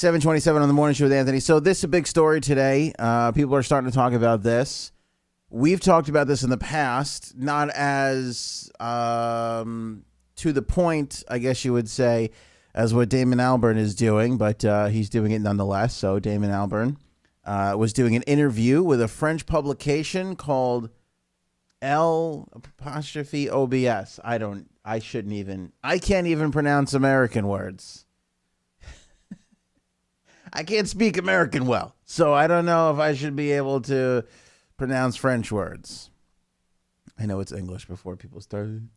7:27 on the morning show with Anthony. So this is a big story today. People are starting to talk about this. We've talked about this in the past, not as to the point, I guess you would say, as what Damon Albarn is doing, but he's doing it nonetheless. So Damon Albarn was doing an interview with a French publication called L''OBS. I can't even pronounce American words. I can't speak American well, so I don't know if I should be able to pronounce French words. I know it's English before people started.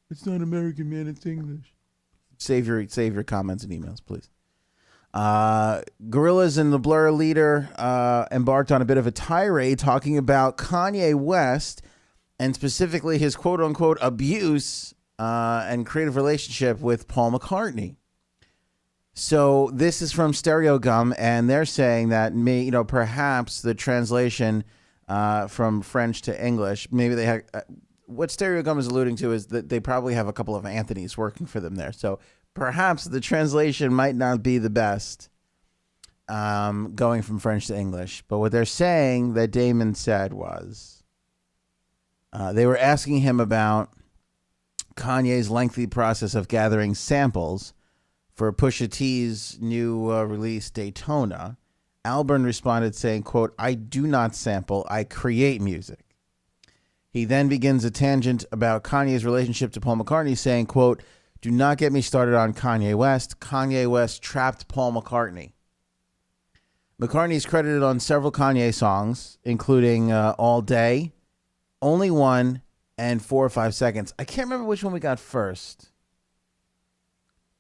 It's not American, man. It's English. Save your comments and emails, please. Gorillaz and the Blur leader embarked on a bit of a tirade talking about Kanye West and specifically his quote-unquote abuse and creative relationship with Paul McCartney. So this is from Stereo Gum, and they're saying that perhaps the translation from French to English, maybe they have what Stereo Gum is alluding to is that they probably have a couple of Anthonys working for them there. So perhaps the translation might not be the best going from French to English. But what they're saying that Damon said was they were asking him about Kanye's lengthy process of gathering samples for Pusha T's new release, Daytona. Albarn responded saying, quote, "I do not sample, I create music." He then begins a tangent about Kanye's relationship to Paul McCartney, saying, quote, "Do not get me started on Kanye West. Kanye West trapped Paul McCartney." McCartney is credited on several Kanye songs, including All Day, Only One, and 4 or 5 Seconds. I can't remember which one we got first.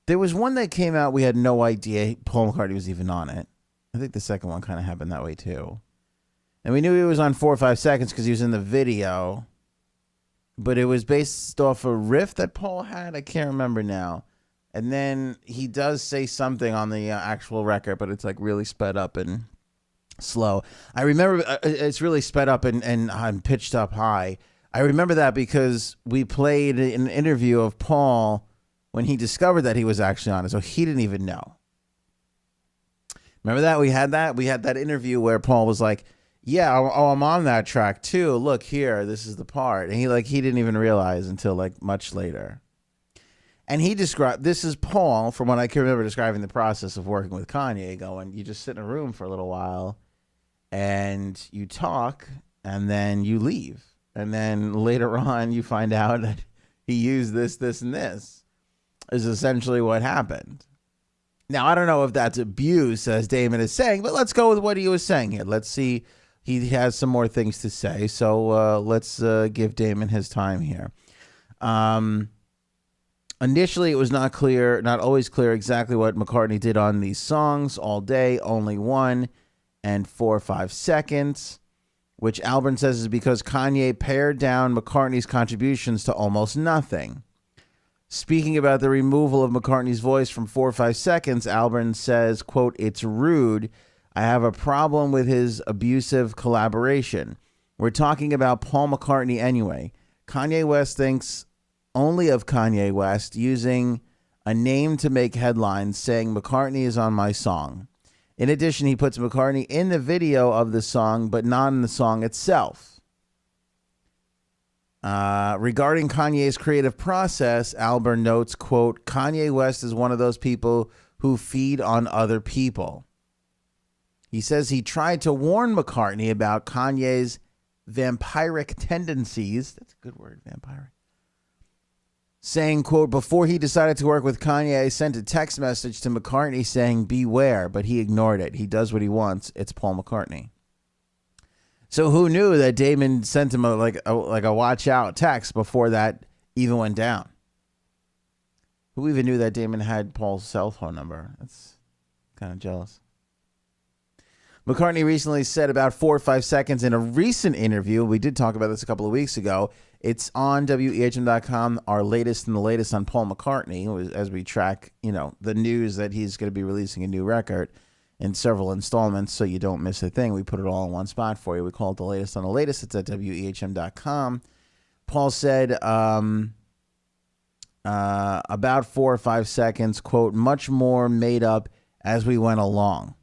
There was one that came out, we had no idea Paul McCartney was even on it. I think the second one kind of happened that way too. And we knew he was on 4 or 5 Seconds because he was in the video. But it was based off a riff that Paul had. I can't remember now. And then he does say something on the actual record, but it's like really sped up and slow. I remember it's really sped up and pitched up high. I remember that because we played an interview of Paul when he discovered that he was actually on it. So he didn't even know. Remember that? We had that interview where Paul was like, "Yeah, I'm on that track too. Look here, this is the part." And he didn't even realize until like much later. And he described, this is Paul, from what I can remember, describing the process of working with Kanye, going, you just sit in a room for a little while and you talk and then you leave. And then later on you find out that he used this, and this is essentially what happened. Now, I don't know if that's abuse, as Damon is saying, but let's go with what he was saying here. Let's see. He has some more things to say, so let's give Damon his time here. Initially, it was not always clear exactly what McCartney did on these songs, All Day, Only One, and 4 or 5 Seconds, which Albarn says is because Kanye pared down McCartney's contributions to almost nothing. Speaking about the removal of McCartney's voice from 4 or 5 Seconds, Albarn says, quote, "It's rude. I have a problem with his abusive collaboration. We're talking about Paul McCartney anyway. Kanye West thinks only of Kanye West, using a name to make headlines, saying McCartney is on my song. In addition, he puts McCartney in the video of the song, but not in the song itself." Regarding Kanye's creative process, Albarn notes, quote, "Kanye West is one of those people who feed on other people." He says he tried to warn McCartney about Kanye's vampiric tendencies. That's a good word, vampiric. Saying, quote, "Before he decided to work with Kanye, I sent a text message to McCartney saying, beware, but he ignored it. He does what he wants. It's Paul McCartney." So who knew that Damon sent him a watch out text before that even went down? Who even knew that Damon had Paul's cell phone number? That's kind of jealous. McCartney recently said about 4 or 5 Seconds in a recent interview. We did talk about this a couple of weeks ago. It's on WEHM.com, our latest and the latest on Paul McCartney, as we track, the news that he's going to be releasing a new record in several installments, so you don't miss a thing. We put it all in one spot for you. We call it the latest on the latest. It's at WEHM.com. Paul said about 4 or 5 Seconds, quote, "much more made up as we went along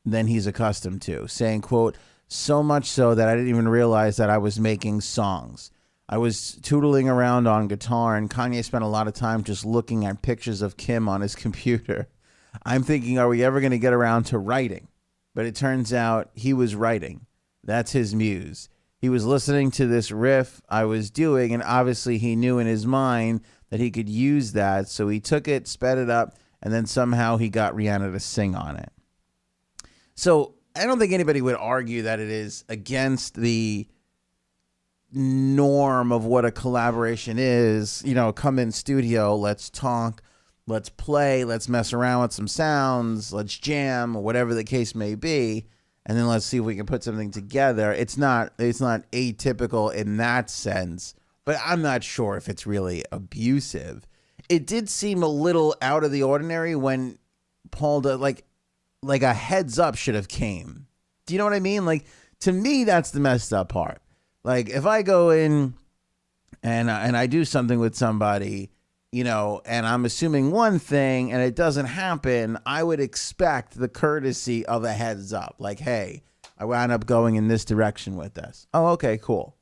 than he's accustomed to, saying, quote, so much so that I didn't even realize that I was making songs. I was tootling around on guitar, and Kanye spent a lot of time just looking at pictures of Kim on his computer. I'm thinking, are we ever going to get around to writing? But it turns out he was writing. That's his muse. He was listening to this riff I was doing, and obviously he knew in his mind that he could use that. So he took it, sped it up, and then somehow he got Rihanna to sing on it. So I don't think anybody would argue that it is against the norm of what a collaboration is. You know, come in studio, let's talk, let's play, let's mess around with some sounds, let's jam, or whatever the case may be, and then let's see if we can put something together. It's not atypical in that sense, but I'm not sure if it's really abusive. It did seem a little out of the ordinary when Paul did, like a heads up should have came. Do you know what I mean? Like, to me, that's the messed up part. Like, if I go in and I do something with somebody, you know, and I'm assuming one thing and it doesn't happen, I would expect the courtesy of a heads up. Like, hey, I wound up going in this direction with this. Oh, okay, cool.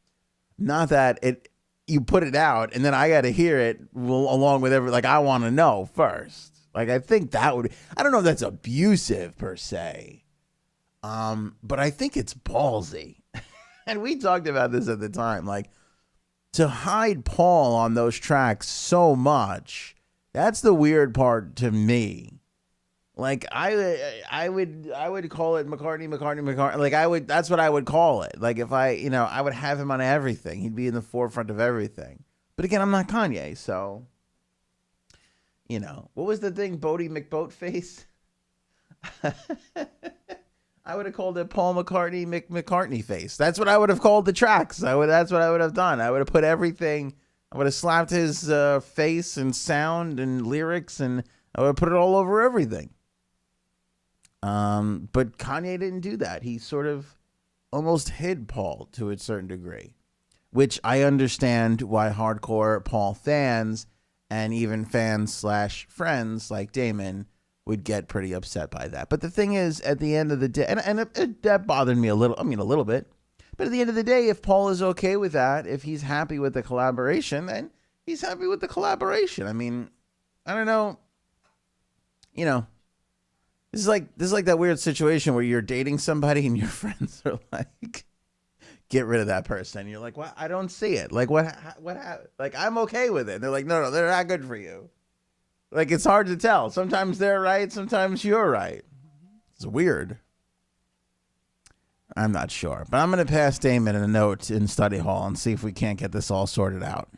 Not that you put it out and then I got to hear it along with like, I want to know first. Like, I think that would, I don't know if that's abusive per se, but I think it's ballsy. And we talked about this at the time, like, to hide Paul on those tracks so much, that's the weird part to me. Like, I would call it McCartney. Like, that's what I would call it. Like, if I would have him on everything. He'd be in the forefront of everything. But again, I'm not Kanye, so, you know, what was the thing? Bodie McBoatface? I would have called it Paul McCartney McCartney face. That's what I would have called the tracks. That's what I would have done. I would have put everything. I would have slapped his face and sound and lyrics, and I would have put it all over everything. But Kanye didn't do that. He sort of almost hid Paul to a certain degree, which I understand why hardcore Paul fans and even fans/friends like Damon would get pretty upset by that. But the thing is, at the end of the day, and that bothered me a little bit. But at the end of the day, if Paul is okay with that, if he's happy with the collaboration, then he's happy with the collaboration. I mean, I don't know. You know, this is like that weird situation where you're dating somebody and your friends are like, get rid of that person. You're like, what? I don't see it. Like, what happened? Like, I'm okay with it. And they're like, no, they're not good for you. Like, it's hard to tell. Sometimes they're right. Sometimes you're right. It's weird. I'm not sure. But I'm going to pass Damon a note in study hall and see if we can't get this all sorted out.